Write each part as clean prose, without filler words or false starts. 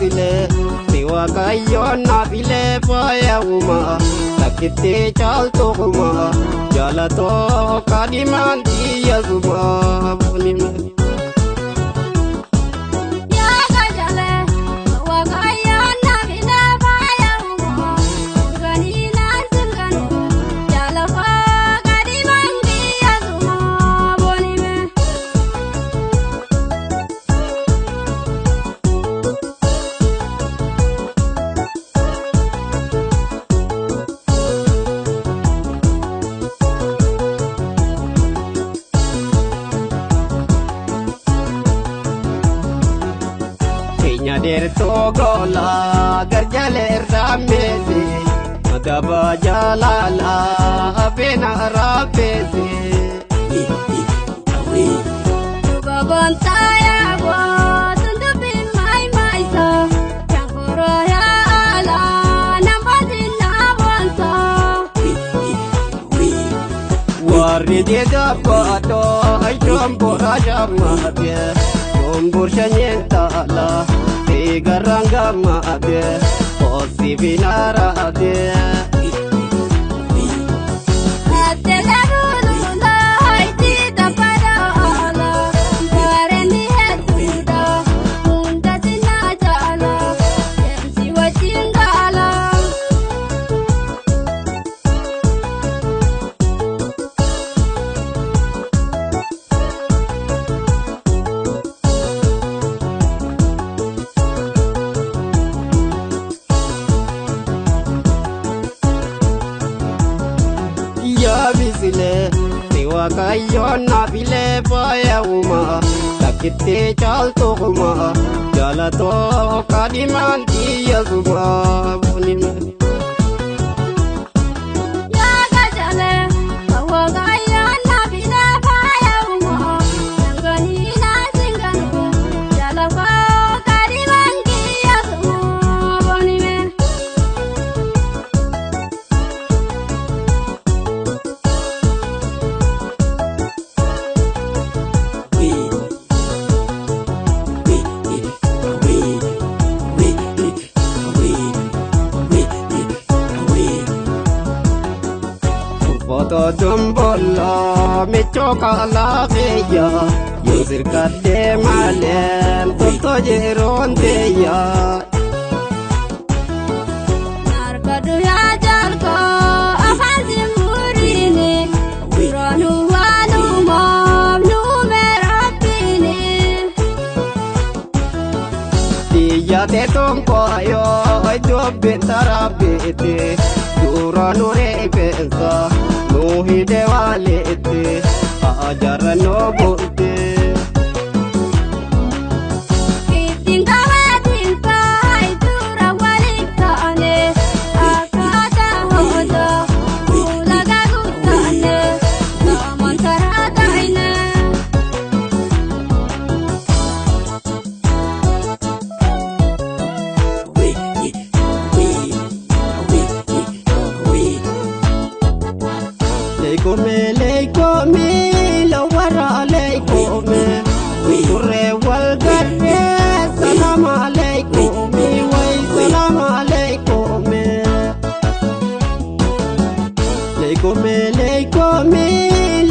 bisile siwa kayona bile paya uma takite chal to uma jala to kadiman dia zuma bunima der togola garjale ramezi madaba jalala abena rapezi babon saya bo tundupi mai mai so changoro ya ala nambadi na bonso warri de da pato ai trombo raja mahbe bombur shanyenta la garanga maade osi binara ade ate darulu la haiti da para ala bareni hetuda munda sina jala yemsi wachingala bisile siwa kayona bile paya uma takite chal to uma jala to kadiman dia zuma bunima foto jumbola me choka la beya yusir kadde malen foto jeron beya narkadu ya jalko afazi murini ronu wanu mom numerapini dia te tompo yo jobe tarabete duranu re pensa nuhi dewale te ajar no bote leikome la wara leikome kurre wal garre salam alaikum wa salam alaikum leikome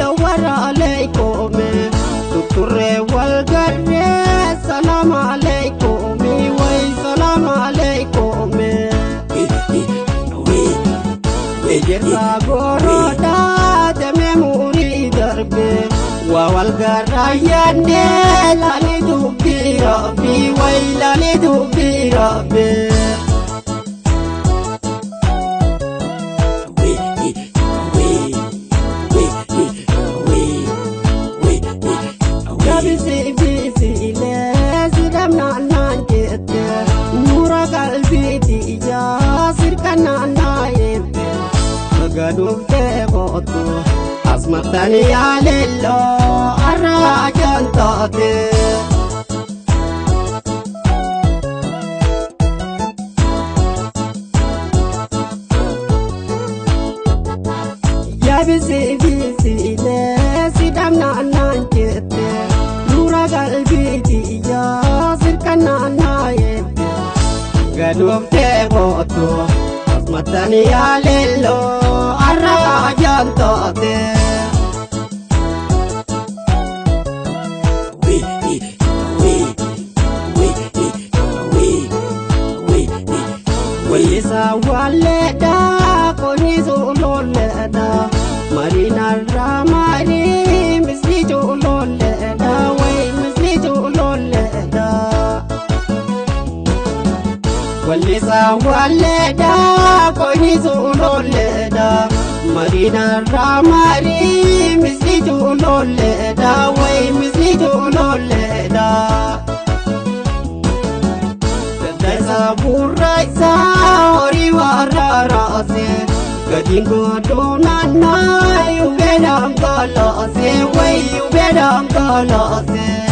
la wara leikome kurre wal garre salam alaikum wa salam alaikum ejra goroda wawal garayane lani dubira bi wailani dubira be bisi le sidam nan kete nura qalbi tiya sirkana naete gaduk te botu asmatani ya lillo arrajan tade ya bisi le sidam nan kete nura qalbi tiya sirkana naete dubte botu matani alelo arra jantote Wisa waleda koni zuloleda marina ramari misli juloleda way misli juloleda Wisa waleda koni zuloleda marina ramari misli juloleda way misli juloleda Burraisa ori wararase gadingo donana you bedam galase way you bedam galase